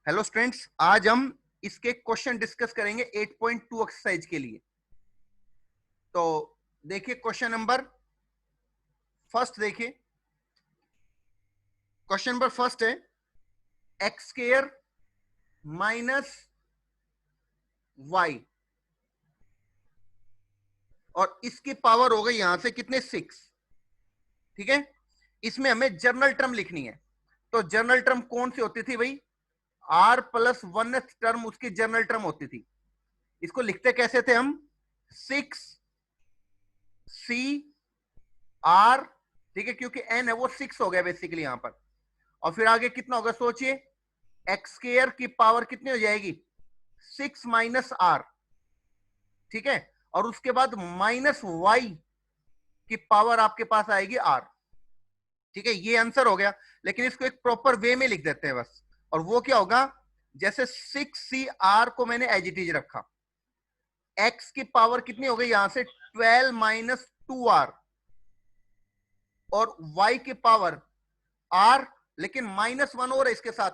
Hello students, आज हम इसके क्वेश्चन डिस्कस करेंगे 8.2 एक्सरसाइज के लिए। तो देखिए क्वेश्चन नंबर फर्स्ट, देखिए क्वेश्चन नंबर फर्स्ट है एक्स स्क्वायर माइनस वाई, और इसकी पावर हो गई यहां से कितने 6। ठीक है, इसमें हमें जर्नल टर्म लिखनी है। तो जर्नल टर्म कौन सी होती थी भाई? आर प्लस वन टर्म उसकी जर्नल टर्म होती थी। इसको लिखते कैसे थे हम? 6 सी आर, ठीक है, क्योंकि एन है वो 6 हो गया बेसिकली यहां पर। और फिर आगे कितना होगा सोचिए, एक्स स्क्वायर की पावर कितनी हो जाएगी? 6 माइनस आर, ठीक है, और उसके बाद माइनस वाई की पावर आपके पास आएगी आर। ठीक है, ये आंसर हो गया। लेकिन इसको एक प्रॉपर वे में लिख देते हैं बस। और वो क्या होगा, जैसे 6 सी आर को मैंने एज इट इज रखा, एक्स की पावर कितनी हो गई यहां से 12 माइनस 2 आर, और y की पावर r, लेकिन -1 और है इसके साथ।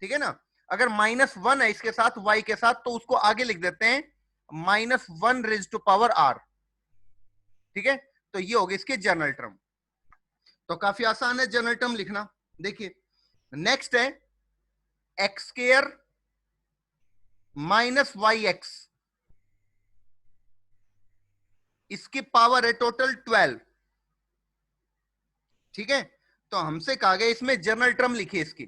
ठीक है ना, अगर -1 है इसके साथ y के साथ तो उसको आगे लिख देते हैं -1 रेज टू पावर r। ठीक है, तो ये होगी इसकी जनरल टर्म। तो काफी आसान है जनरल टर्म लिखना। देखिए नेक्स्ट है x square minus y x, इसकी पावर है टोटल 12। ठीक है, तो हमसे कहा गया इसमें जनरल टर्म लिखिए इसकी।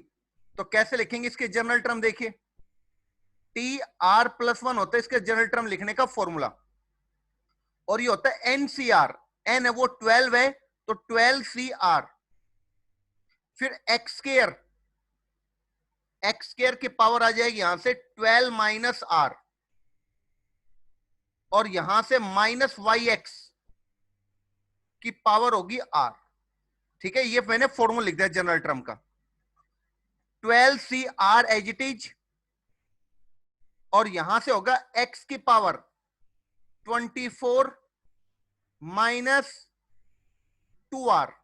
तो कैसे लिखेंगे इसके जनरल टर्म? देखिए टी आर प्लस वन होता है इसके जनरल टर्म लिखने का फॉर्मूला, और ये होता है एन सी आर। एन है वो 12 है, तो 12 सी आर। फिर एक्स स्क्वायर, एक्स स्क्वायर की पावर आ जाएगी यहां से 12 माइनस आर, और यहां से माइनस वाई एक्स की पावर होगी आर। ठीक है, ये मैंने फॉर्मूला लिख दिया जनरल टर्म का, 12 C r as it is, और यहां से होगा एक्स की पावर 24 माइनस 2 आर,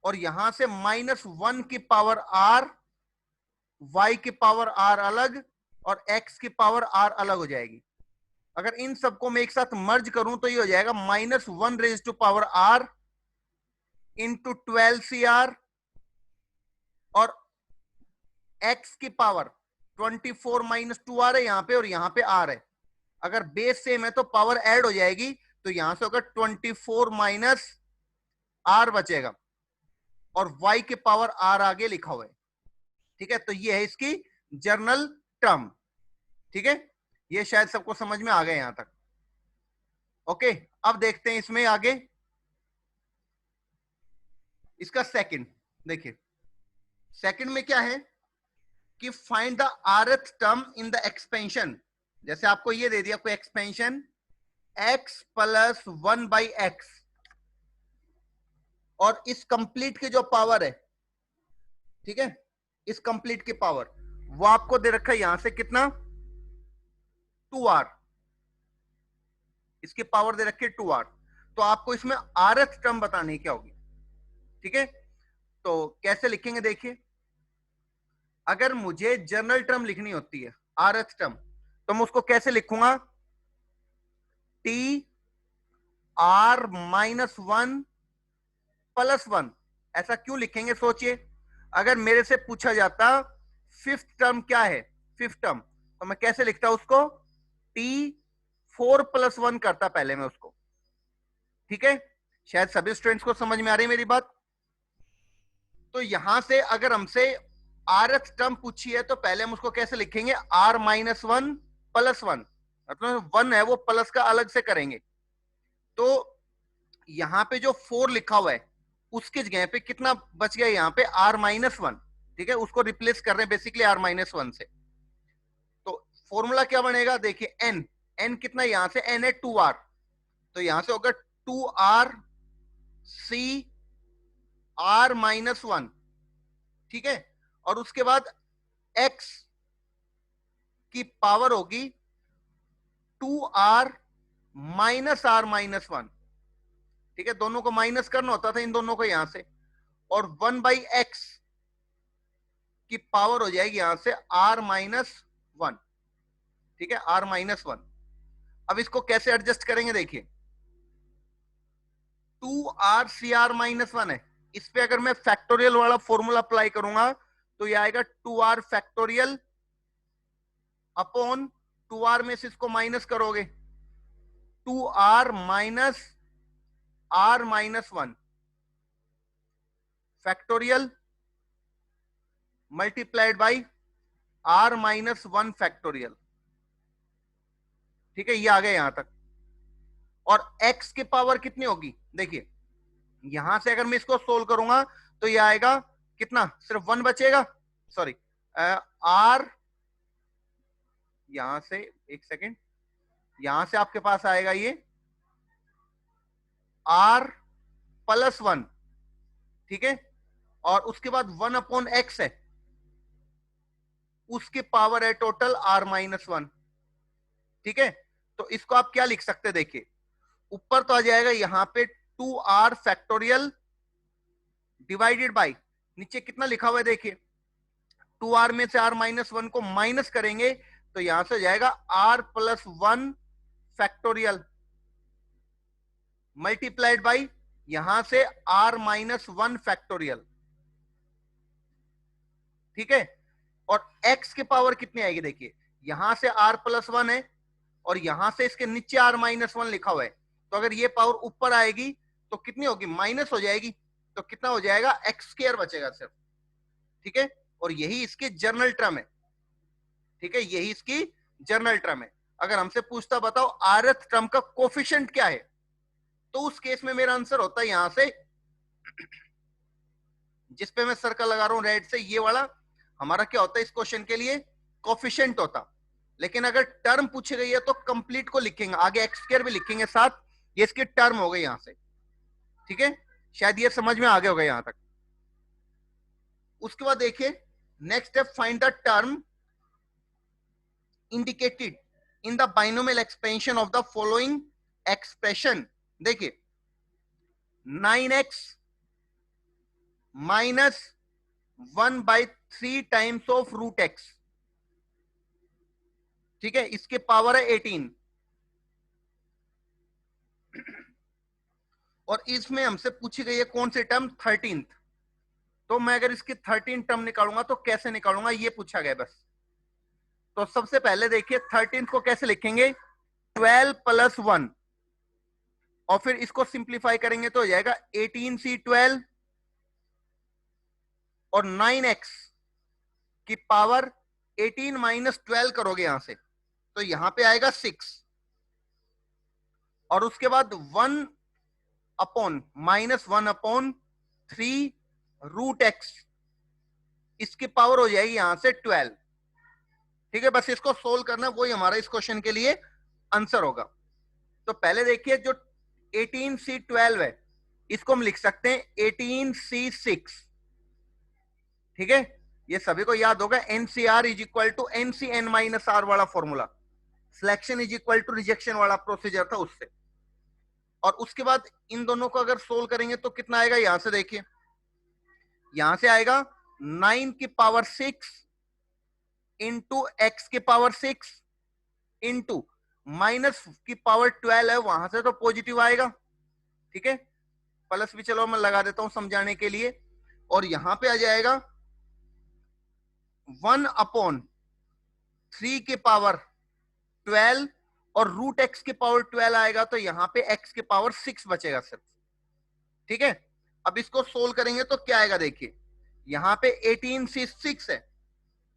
और यहां से -1 की पावर आर, वाई की पावर आर अलग, और एक्स की पावर आर अलग हो जाएगी। अगर इन सबको मैं एक साथ मर्ज करूं तो ये हो जाएगा -1 raise to power r into 12 C r, और एक्स की पावर 24 माइनस 2 आर है यहां पे, और यहां पे आर है। अगर बेस सेम है तो पावर ऐड हो जाएगी, तो यहां से होगा 24 माइनस आर बचेगा, और y के पावर r आगे लिखा हुआ है। ठीक है, तो ये है इसकी जर्नल टर्म। ठीक है, ये शायद सबको समझ में आ गया यहां तक। ओके, अब देखते हैं इसमें आगे इसका सेकंड। देखिए सेकंड में क्या है कि find the rth term in the expansion. जैसे आपको ये दे दिया कोई एक्सपेंशन x प्लस 1/x, और इस कंप्लीट की जो पावर है, ठीक है, इस कंप्लीट की पावर वो आपको दे रखा है यहां से कितना 2r, इसकी पावर दे रखी है 2r। तो आपको इसमें rth टर्म बतानी है क्या होगी। ठीक है, तो कैसे लिखेंगे? देखिए अगर मुझे जनरल टर्म लिखनी होती है rth टर्म, तो मैं उसको कैसे लिखूंगा? T R -1 plus 1। ऐसा क्यों लिखेंगे सोचिए, अगर मेरे से पूछा जाता फिफ्थ टर्म क्या है, फिफ्थ टर्म, तो मैं कैसे लिखता उसको? टी 4 प्लस 1 करता पहले मैं उसको। ठीक है, शायद सभी स्टूडेंट्स को समझ में आ रही है मेरी बात। तो यहां से अगर हमसे rth टर्म पूछी है तो पहले हम उसको कैसे लिखेंगे? r -1 प्लस 1, मतलब 1 है वो प्लस का अलग से करेंगे। तो यहां पे जो 4 लिखा हुआ है उसकी जगह पे कितना बच गया यहाँ पे? r -1। ठीक है, उसको रिप्लेस कर रहे हैं बेसिकली r -1 से। तो फॉर्मूला क्या बनेगा? देखिए n, n कितना यहां से? n है 2r, तो यहां से होगा 2r c r -1। ठीक है, और उसके बाद x की पावर होगी 2r माइनस r -1। ठीक है, दोनों को माइनस करना होता था इन दोनों को यहां से, और 1/x की पावर हो जाएगी यहां से r-1, ठीक है, r-1। अब इसको कैसे एडजस्ट करेंगे देखिए, 2r-CR-1 है, इस पे अगर मैं फैक्टोरियल वाला फॉर्मूला अप्लाई करूंगा तो ये आएगा 2r फैक्टोरियल अपॉन 2r में से इसको माइनस करोगे 2r minus r-1 factorial multiplied by r-1 factorial. ठीक है, ये आ गया यहां तक। और x की पावर कितनी होगी देखिए, यहां से अगर मैं इसको सोल्व करूंगा तो ये आएगा कितना, सिर्फ 1 बचेगा, सॉरी r, यहां से एक सेकेंड, यहां से आपके पास आएगा ये r+1, ठीक है, और उसके बाद 1/x है, उसकी पावर है टोटल r-1, ठीक है। तो इसको आप क्या लिख सकते हैं देखिए, ऊपर तो आ जाएगा यहां पे 2r फैक्टोरियल डिवाइडेड बाई, नीचे कितना लिखा हुआ है देखिए, 2r में से r-1 को माइनस करेंगे तो यहां से जाएगा r+1 फैक्टोरियल मल्टीप्लाइड बाई यहां से r-1 फैक्टोरियल, ठीक है। और x की पावर कितनी आएगी देखिए, यहां से r+1 है और यहां से इसके नीचे r-1 लिखा हुआ है, तो अगर ये पावर ऊपर आएगी तो कितनी होगी, माइनस हो जाएगी, तो कितना हो जाएगा, x² बचेगा सिर्फ, ठीक है। और यही इसकी जर्नल टर्म है, ठीक है, यही इसकी जर्नल टर्म है। अगर हमसे पूछता बताओ rth टर्म का कोफिशिएंट क्या है, तो उस केस में मेरा आंसर होता है यहां से, जिस पे मैं सर्कल लगा रहा हूं रेड से, ये वाला हमारा क्या होता है इस क्वेश्चन के लिए, कोफिशिएंट होता। लेकिन अगर टर्म पूछी गई है तो कंप्लीट को लिखेंगे, आगे x² भी लिखेंगे साथ, ये इसकी टर्म हो गई यहां से, ठीक है। शायद ये समझ में आ गया होगा यहां तक। उसके बाद देखिए next step, find the term indicated in the binomial expansion of the following expression. देखिए 9x minus 1/3 times of root x, ठीक है, इसके पावर है 18, और इसमें हमसे पूछी गई है कौन सी टर्म, 13th। तो मैं अगर इसकी 13 टर्म निकालूंगा तो कैसे निकालूंगा, ये पूछा गया बस। तो सबसे पहले देखिए 13th को कैसे लिखेंगे, 12 + 1, और फिर इसको सिंप्लीफाई करेंगे तो हो जाएगा 18c12 और 9x की पावर 18 - 12 करोगे यहां से तो यहां पे आएगा 6, और उसके बाद 1/-1/3 रूट x, इसकी पावर हो जाएगी यहां से 12, ठीक है। बस इसको सोल्व करना, वही हमारा इस क्वेश्चन के लिए आंसर होगा। तो पहले देखिए जो 18c12 है इसको हम लिख सकते हैं 18c6, ठीक है। ये सभी को याद होगा, NCR = NCN-R वाला फॉर्मूला, सिलेक्शन = रिजेक्शन वाला प्रोसीजर था उससे। और उसके बाद इन दोनों को अगर सोल्व करेंगे तो कितना आएगा, यहां से देखिए, यहां से आएगा 9 की पावर 6 इंटू x की पावर 6 इंटू माइनस की पावर 12 है, वहां से तो पॉजिटिव आएगा, ठीक है। प्लस भी चलो मैं लगा देता हूं समझाने के लिए, और यहां पे आ जाएगा 1/3 की पावर 12 और रूट x की पावर 12 आएगा, तो यहां पे x की पावर 6 बचेगा सिर्फ, ठीक है। अब इसको सोल्व करेंगे तो क्या आएगा देखिए, यहां पे 18c6 है,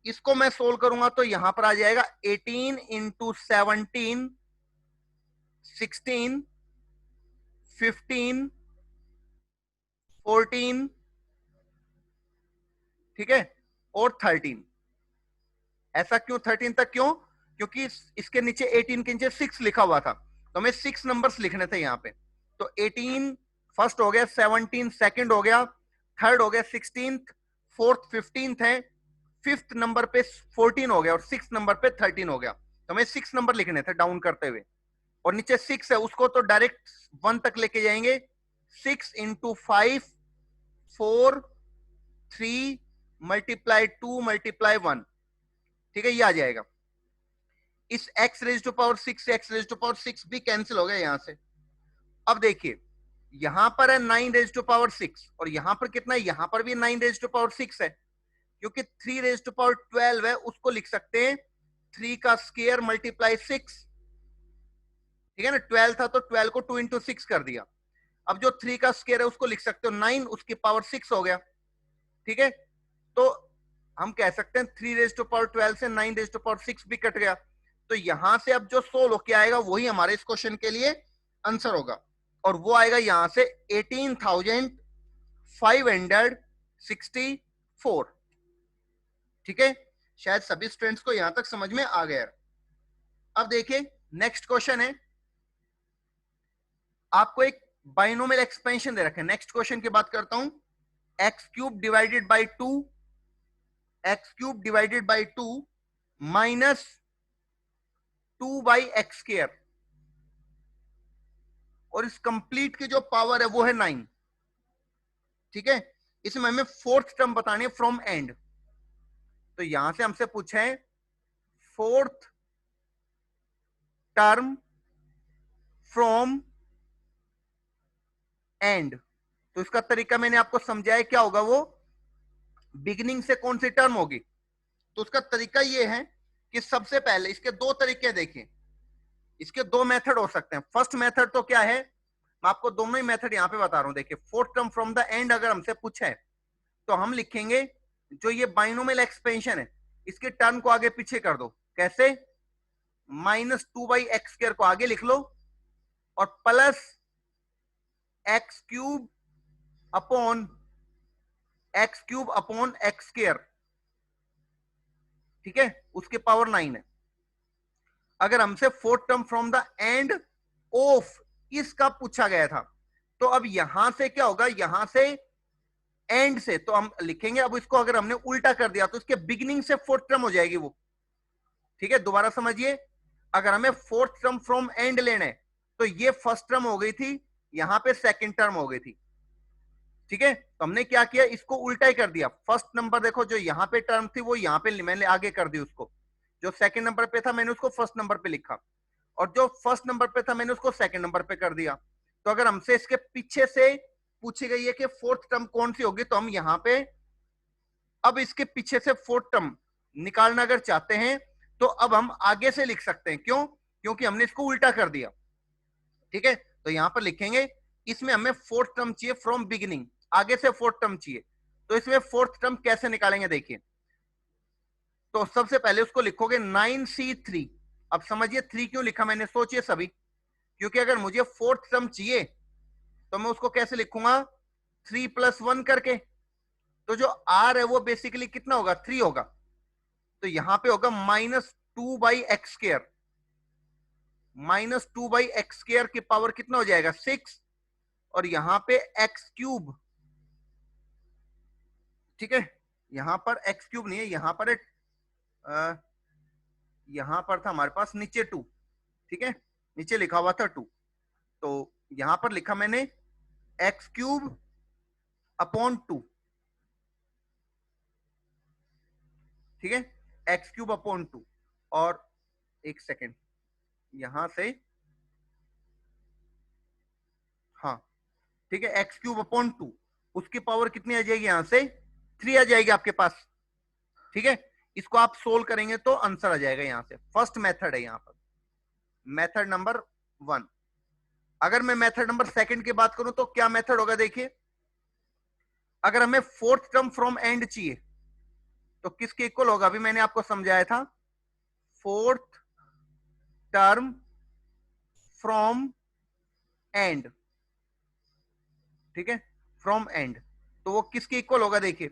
इसको मैं सोल्व करूंगा तो यहां पर आ जाएगा 18 × 17 16 15 14, ठीक है, और 13। ऐसा क्यों 13 तक, क्यों, क्योंकि इसके नीचे 18 के नीचे 6 लिखा हुआ था, तो हमें 6 नंबर्स लिखने थे यहाँ पे। तो 18 फर्स्ट हो गया, 17 सेकंड हो गया, थर्ड हो गया 16th, फोर्थ 15th है, फिफ्थ नंबर पे 14 हो गया, और 6 नंबर पे 13 हो गया। तो हमें 6 नंबर लिखने थे डाउन करते हुए, और नीचे 6 है उसको तो डायरेक्ट 1 तक लेके जाएंगे। 6 × 5 4 3 मल्टीप्लाई 2 मल्टीप्लाई 1, ठीक है, ये आ जाएगा। इस x रेज टू पावर 6 से x रेज टू पावर 6 भी कैंसिल हो गया यहां से। अब देखिए यहां पर है 9 रेज टू पावर 6 और यहां पर कितना है, यहां पर भी 9 रेज टू पावर 6 है, क्योंकि 3 रेज टू पावर 12 है, उसको लिख सकते हैं 3 का स्क्वायर मल्टीप्लाई 6, ठीक है ना। 12 था तो 12 को 2 इंटू 6 कर दिया। अब जो 3 का स्क्वायर है उसको लिख सकते हो 9, उसकी पावर 6 हो गया, ठीक है। तो हम कह सकते हैं 3 रेज टू पावर 12 से 9 रेज टू पावर 6 भी कट गया। तो यहां से अब जो सोल्व होके आएगा वही हमारे इस क्वेश्चन के लिए आंसर होगा, और वो आएगा यहां से 18,564, ठीक है। शायद सभी स्टूडेंट्स को यहां तक समझ में आ गया। अब देखिए नेक्स्ट क्वेश्चन है, आपको एक बाइनोमियल एक्सपेंशन दे रखे हैं। नेक्स्ट क्वेश्चन की बात करता हूं, x cube divided by 2, x cube divided by 2 minus 2 by x square, और इस कंप्लीट की जो पावर है वो है 9, ठीक है। इसमें हमें फोर्थ टर्म बतानी है फ्रॉम एंड। तो यहां से हमसे पूछा है फोर्थ टर्म फ्रॉम एंड। तो इसका तरीका मैंने आपको समझाया, क्या होगा वो, बिगिनिंग से कौन सी टर्म होगी। तो उसका तरीका ये है कि सबसे पहले इसके दो तरीके देखें, इसके दो मेथड हो सकते हैं। फर्स्ट मेथड तो क्या है, मैं आपको दोनों ही मेथड यहां पे बता रहा हूं। देखिए fourth term from the end अगर हमसे पूछा है तो हम लिखेंगे जो ये बाइनोमियल एक्सपेंशन है इसके टर्म को आगे पीछे कर दो। कैसे, माइनस 2 बाई एक्स स्क्वायर को आगे लिख लो और plus x cube upon x cube upon x square, ठीक है, उसके पावर 9 है। अगर हमसे fourth term from the end of इसका पूछा गया था तो अब यहां से क्या होगा, यहां से एंड से तो हम लिखेंगे, अब इसको अगर हमने उल्टा कर दिया तो इसके बिगिनिंग से फोर्थ टर्म हो जाएगी वो, ठीक है। दोबारा समझिए, अगर हमें फोर्थ टर्म फ्रॉम एंड लेना है तो ये फर्स्ट टर्म हो गई थी, यहां पे सेकंड टर्म हो गई थी, ठीक है। तो हमने क्या किया, इसको उल्टा ही कर दिया। फर्स्ट नंबर देखो जो यहां पे टर्म थी वो यहां पे मैंने आगे कर दी उसको, जो सेकंड नंबर पे था मैंने उसको फर्स्ट नंबर पे लिखा, और जो फर्स्ट नंबर पे था मैंने उसको सेकंड नंबर पे कर दिया। तो अगर हमसे इसके पीछे से पूछी गई है कि फोर्थ टर्म कौन सी होगी, तो हम यहां पे अब इसके पीछे से फोर्थ टर्म निकालना अगर चाहते हैं तो अब हम आगे से लिख सकते हैं। क्यों, क्योंकि हमने इसको उल्टा कर दिया, ठीक है। तो यहां पर लिखेंगे इसमें हमें फोर्थ टर्म चाहिए फ्रॉम बिगिनिंग, आगे से फोर्थ टर्म चाहिए। तो इसमें फोर्थ टर्म कैसे निकालेंगे, देखिए। तो सबसे पहले उसको लिखोगे 9c3। अब समझिए 3 क्यों लिखा मैंने, सोचिए सभी, क्योंकि अगर मुझे फोर्थ टर्म चाहिए तो मैं उसको कैसे लिखूंगा, 3 + 1 करके। तो जो r है वो बेसिकली कितना होगा, 3 होगा। तो यहां पे होगा -2 by x square, -2 by x square की पावर कितना हो जाएगा, 6, और यहां पे एक्स क्यूब, ठीक है। यहां पर एक्स क्यूब नहीं है, यहां पर यहां पर था हमारे पास नीचे 2, ठीक है, नीचे लिखा हुआ था 2। तो यहां पर लिखा मैंने एक्स क्यूब अपॉन 2, ठीक है, एक्स क्यूब अपॉन 2। और एक सेकेंड, यहां से, हाँ ठीक है, एक्स क्यूब अपॉन 2, उसकी पावर कितनी आ जाएगी, यहां से 3 आ जाएगी आपके पास, ठीक है। इसको आप सोल्व करेंगे तो आंसर आ जाएगा यहां से। फर्स्ट मेथड है यहां पर, मेथड नंबर 1। अगर मैं मेथड नंबर सेकंड की बात करूं तो क्या मेथड होगा, देखिए। अगर हमें फोर्थ टर्म फ्रॉम एंड चाहिए तो किसके इक्वल होगा, अभी मैंने आपको समझाया था, फोर्थ टर्म फ्रॉम एंड, ठीक है, फ्रॉम एंड। तो वो किसके इक्वल होगा, देखिए,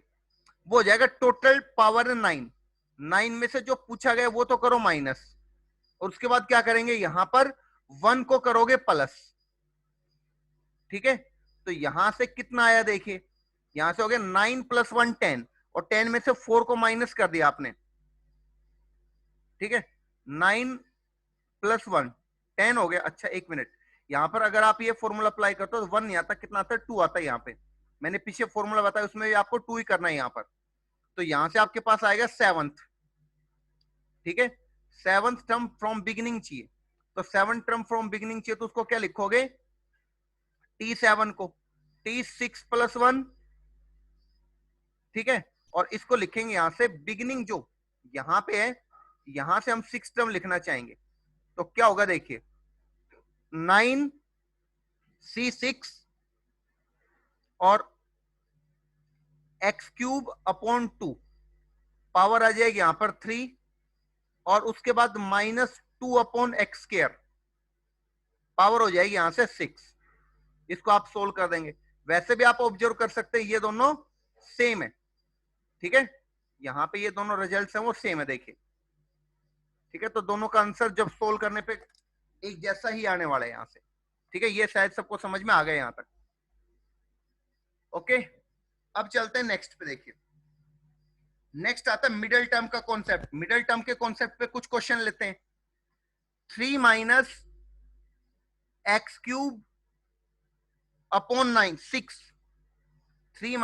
वो हो जाएगा टोटल पावर 9। 9 में से जो पूछा गया वो तो करो माइनस, और उसके बाद क्या करेंगे, यहां पर 1 को करोगे प्लस, ठीक है। तो यहां से कितना आया, देखिए, यहां से हो गया 9 + 1 10, और 10 में से 4 को माइनस कर दिया आपने, ठीक है। 9 + 1 10 हो गया। अच्छा एक मिनट, यहां पर अगर आप ये फॉर्मूला अप्लाई करते हो तो 1 नहीं आता, कितना आता है, 2 आता है। यहाँ पे मैंने पीछे फॉर्मूला बताया उसमें भी आपको 2 ही करना है यहाँ पर। तो यहां से आपके पास आएगा 7th, ठीक है। 7th टर्म फ्रॉम बिगिनिंग चाहिए, तो 7th टर्म फ्रॉम बिगिनिंग चाहिए तो उसको क्या लिखोगे, T7 को T6 + 1, ठीक है। और इसको लिखेंगे यहां से बिगिनिंग जो यहां पे है, यहां से हम 6 टर्म लिखना चाहेंगे, तो क्या होगा देखिए 9C6 और x³ / 2, पावर आ जाएगी यहां पर 3, और उसके बाद -2/x², पावर हो जाएगी यहां से 6। इसको आप सोल्व कर देंगे। वैसे भी आप ऑब्जर्व कर सकते हैं ये दोनों सेम है, ठीक है। यहां पे ये दोनों रिजल्ट्स हैं वो सेम है, देखिए, ठीक है। तो दोनों का आंसर जब सोल्व करने पे एक जैसा ही आने वाला है यहां से, ठीक है। ये शायद सबको समझ में आ गया यहां तक, ओके। अब चलते हैं नेक्स्ट पे। देखिए नेक्स्ट आता है मिडिल टर्म का कॉन्सेप्ट। मिडिल टर्म के कॉन्सेप्ट पे कुछ क्वेश्चन लेते हैं। 3 - x³ / 9, 6, 3 -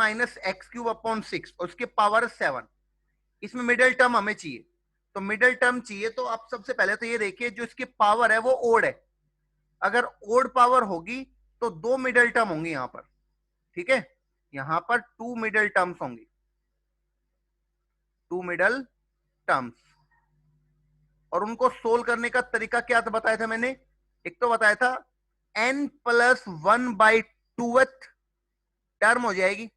x³ / 6, उसके पावर 7। इसमें मिडिल टर्म हमें चाहिए, तो मिडिल टर्म चाहिए तो आप सबसे पहले तो ये देखिए जो इसकी पावर है वो ओड है। अगर ओड पावर होगी तो 2 मिडिल टर्म होंगी यहां पर, ठीक है। यहां पर 2 मिडिल टर्म्स होंगी, 2 मिडिल टर्म्स। और उनको सोल्व करने का तरीका क्या था बताया था मैंने, एक तो बताया था n+1/2th टर्म हो जाएगी,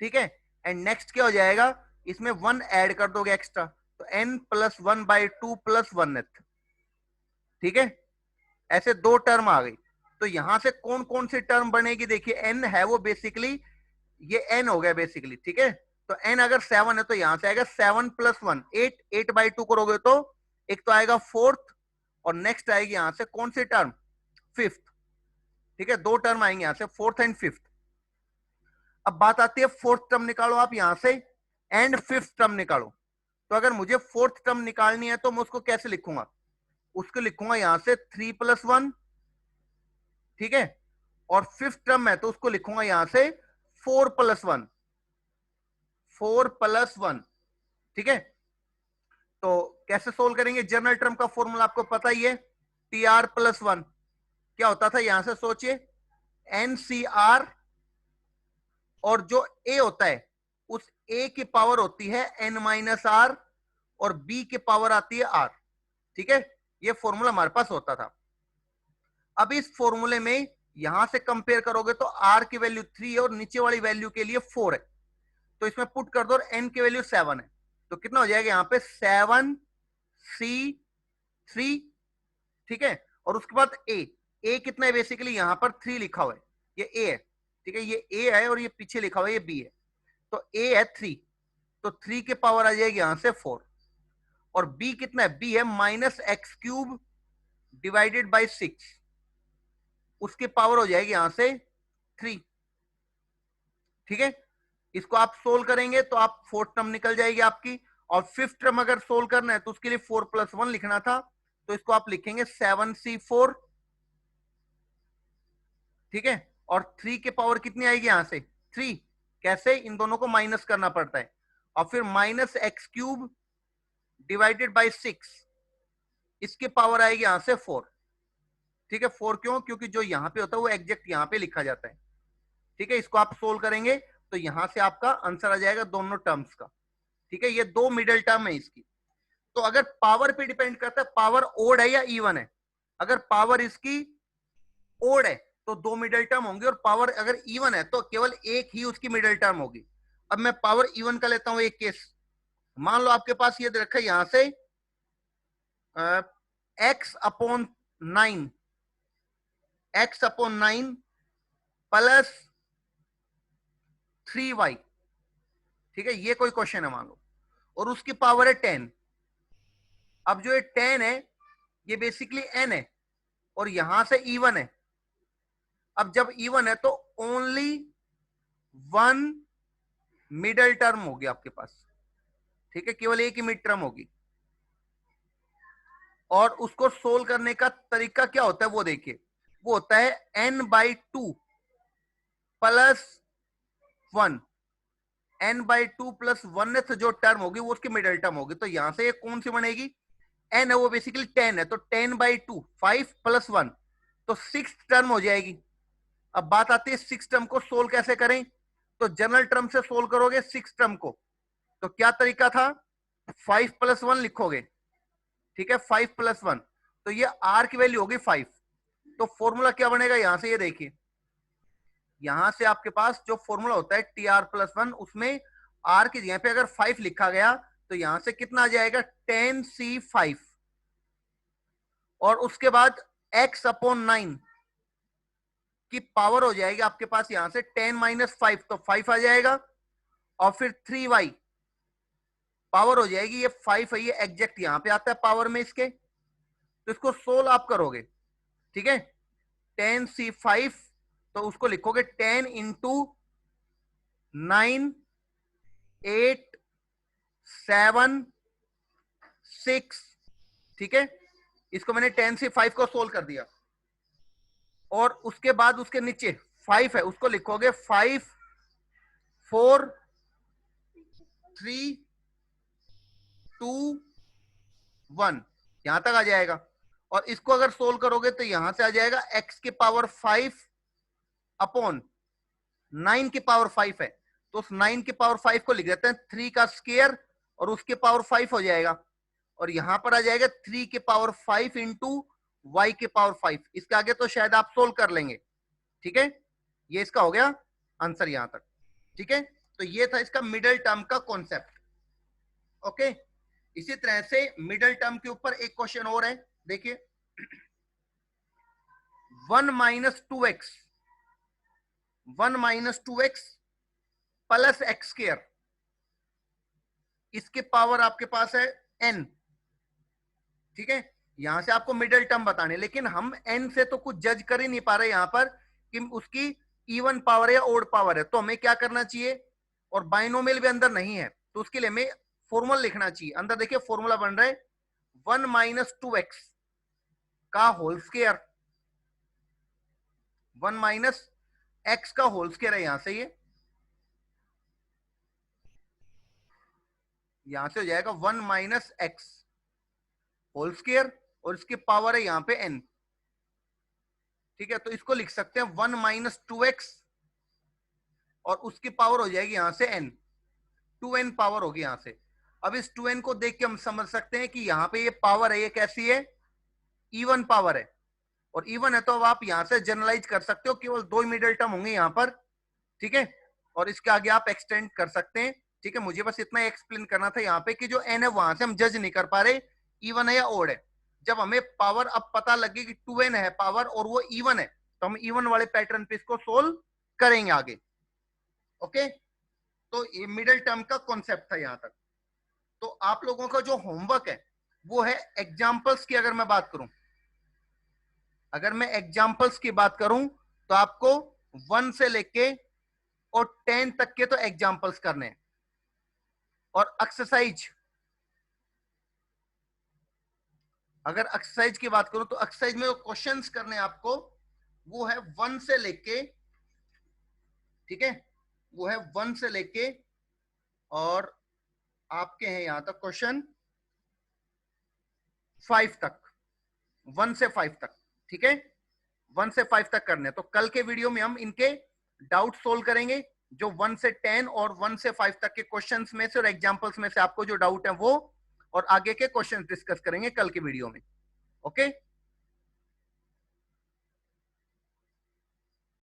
ठीक है। एंड नेक्स्ट क्या हो जाएगा, इसमें 1 ऐड कर दोगे एक्स्ट्रा, तो n+1/2 + 1th, ठीक है। ऐसे 2 टर्म आ गई। तो यहां से कौन कौन सी टर्म बनेगी, देखिए n है वो बेसिकली, ये n हो गया बेसिकली, ठीक है। तो n अगर 7 है तो यहां से आएगा 7 + 1, 8, 8/2 करोगे तो एक तो आएगा 4th, और नेक्स्ट आएगी यहां से कौन सी टर्म, 5th, ठीक है। 2 टर्म आएंगे यहां से 4th एंड 5th। अब बात आती है 4th टर्म निकालो आप यहां से, एंड 5th टर्म निकालो। तो अगर मुझे 4th टर्म निकालनी है तो मैं उसको कैसे लिखूंगा, उसको लिखूंगा यहां से 3 + 1, ठीक है। और 5th टर्म है तो उसको लिखूंगा यहां से 4 + 1, 4 + 1, ठीक है। तो कैसे सोल्व करेंगे, जनरल टर्म का फॉर्मूला आपको पता ही है, TR + 1 क्या होता था, यहां से सोचिए NCR, और जो A होता है उस A की पावर होती है n-r, और B की पावर आती है r, ठीक है। ये फॉर्मूला हमारे पास होता था। अब इस फॉर्मूले में यहां से कंपेयर करोगे तो r की वैल्यू 3 है और नीचे वाली वैल्यू के लिए 4 है, तो इसमें पुट कर दो और n की वैल्यू 7 है, तो कितना हो जाएगा यहां पे 7C3, ठीक है। और उसके बाद a कितना है, बेसिकली यहां पर 3 लिखा हुआ है, ये a है, ठीक है। ये a है और ये पीछे लिखा हुआ है ये b है, तो a है 3, तो 3 की पावर आ जाएगी यहां से 4, और b कितना है, b है -x³ / 6, उसकी पावर हो जाएगी यहां से 3, ठीक है। इसको आप सोल्व करेंगे तो आप 4th टर्म निकल जाएगी आपकी, और 5th टर्म अगर सोल्व करना है तो उसके लिए 4 + 1 लिखना था, तो इसको आप लिखेंगे 7C4, ठीक है। और 3 की पावर कितनी आएगी यहां से 3, कैसे, इन दोनों को माइनस करना पड़ता है, और फिर -x³ / 6, इसकी पावर आएगी यहां से 4, ठीक है। 4 क्यों, क्योंकि जो यहां पे होता है वो एग्जैक्ट यहां पे लिखा जाता है, ठीक है। इसको आप सोल्व करेंगे तो यहां से आपका आंसर आ जाएगा दोनों टर्म्स का, ठीक है। ये 2 मिडिल टर्म है इसकी। तो अगर पावर पे डिपेंड करता है पावर ओड है या इवन है, अगर पावर इसकी ओड है तो 2 मिडिल टर्म होंगे, और पावर अगर इवन है तो केवल एक ही उसकी मिडिल टर्म होगी। अब मैं पावर इवन का लेता हूं एक केस, मान लो आपके पास ये रखा है यहां से x/9, x/9 + 3y, ठीक है। ये कोई क्वेश्चन है मान लो, और उसकी पावर है 10। अब जो ये 10 है ये बेसिकली n है, और यहां से इवन है। अब जब इवन है तो ओनली 1 मिडिल टर्म होगी आपके पास, ठीक है। केवल एक ही मिड टर्म होगी, और उसको सोल्व करने का तरीका क्या होता है वो देखिए, वो होता है n/2 + 1, n/2 प्लस 1th जो टर्म होगी वो उसकी मिडिल टर्म होगी। तो यहां से ये कौन सी बनेगी, n है वो बेसिकली 10 है, तो 10/2 5 + 1 तो 6 टर्म हो जाएगी। अब बात आती है 6 टर्म को सोल्व कैसे करें, तो जनरल टर्म से सोल्व करोगे 6 टर्म को, तो क्या तरीका था, 5 + 1 लिखोगे, ठीक है, 5 + 1 तो ये r की वैल्यू होगी 5। तो फॉर्मूला क्या बनेगा, यहां से ये देखिए, यहां से आपके पास जो फॉर्मूला होता है tr + 1, उसमें r की जगह पे अगर 5 लिखा गया तो यहां से कितना आ जाएगा 10c5, और उसके बाद x/9 की पावर हो जाएगी आपके पास यहां से 10 - 5 तो 5 आ जाएगा, और फिर 3y पावर हो जाएगी, ये 5 है, ये एग्जैक्ट यहां पे आता है पावर में इसके, तो इसको सोल्व आप करोगे, ठीक है, 10c5 तो उसको लिखोगे 10 × 9 8 7 6, ठीक है, इसको मैंने 10c5 को सोल्व कर दिया, और उसके बाद उसके नीचे 5 है, उसको लिखोगे 5 4 3 2 1, यहां तक आ जाएगा। और इसको अगर सोल्व करोगे तो यहां से आ जाएगा x⁵ है, तो उस 9⁵ को लिख देते हैं 3 का स्क्वायर और उसके पावर 5 हो जाएगा, और यहां पर आ जाएगा 3⁵ इंटू y⁵। इसके आगे तो शायद आप सोल्व कर लेंगे, ठीक है, ये इसका हो गया आंसर यहां तक, ठीक है। तो ये था इसका मिडिल टर्म का कॉन्सेप्ट, ओके। इसी तरह से मिडिल टर्म के ऊपर एक क्वेश्चन और है, देखिए 1 - 2x प्लस x², इसके पावर आपके पास है n, ठीक है, यहां से आपको मिडिल टर्म बताने, लेकिन हम n से तो कुछ जज कर ही नहीं पा रहे यहां पर कि उसकी इवन पावर है या ओड पावर है, तो हमें क्या करना चाहिए, और बाइनोमियल भी अंदर नहीं है तो उसके लिए हमें फॉर्मूला लिखना चाहिए। अंदर देखिए फॉर्मूला बन रहा है 1 - 2x का होल स्क्वायर, 1 - x का होल स्क्वायर है, यहां से ये यहां से हो जाएगा 1 - x होल स्क्वायर, और इसकी पावर है यहां पे n, ठीक है, तो इसको लिख सकते हैं 1 - 2x और उसकी पावर हो जाएगी यहां से n, 2n पावर होगी यहां से। अब इस 2n को देख के हम समझ सकते हैं कि यहां पे ये पावर है, ये कैसी है, इवन पावर है, और इवन है तो अब आप यहां से जनरलाइज कर सकते हो, केवल 2 मिडिल टर्म होंगे यहां पर, ठीक है, और इसके आगे आप एक्सटेंड कर सकते हैं, ठीक है। मुझे बस इतना एक्सप्लेन करना था यहाँ पे कि जो n है वहां से हम जज नहीं कर पा रहे इवन है या ओड है। जब हमें पावर अब पता लगे कि 2n है पावर और वो इवन है, तो हम इवन वाले पैटर्न पे इसको सोल्व करेंगे आगे, ओके। तो ये मिडिल टर्म का कॉन्सेप्ट था यहां तक। तो आप लोगों का जो होमवर्क है वो है एग्जाम्पल्स की, अगर मैं बात करूं, अगर मैं एग्जाम्पल्स की बात करूं तो आपको 1 से लेके और 10 तक के तो एग्जाम्पल्स करने हैं, और एक्सरसाइज, अगर एक्सरसाइज की बात करूं तो एक्सरसाइज में जो क्वेश्चंस करने हैं आपको वो है 1 से लेके, ठीक है, वो है 1 से लेके और आपके हैं यहां तक क्वेश्चन 5 तक, 1 से 5 तक, ठीक है, 1 से 5 तक करने। तो कल के वीडियो में हम इनके डाउट सोल्व करेंगे, जो 1 से 10 और 1 से 5 तक के क्वेश्चंस में से और एग्जांपल्स में से आपको जो डाउट है वो, और आगे के क्वेश्चंस डिस्कस करेंगे कल के वीडियो में, ओके।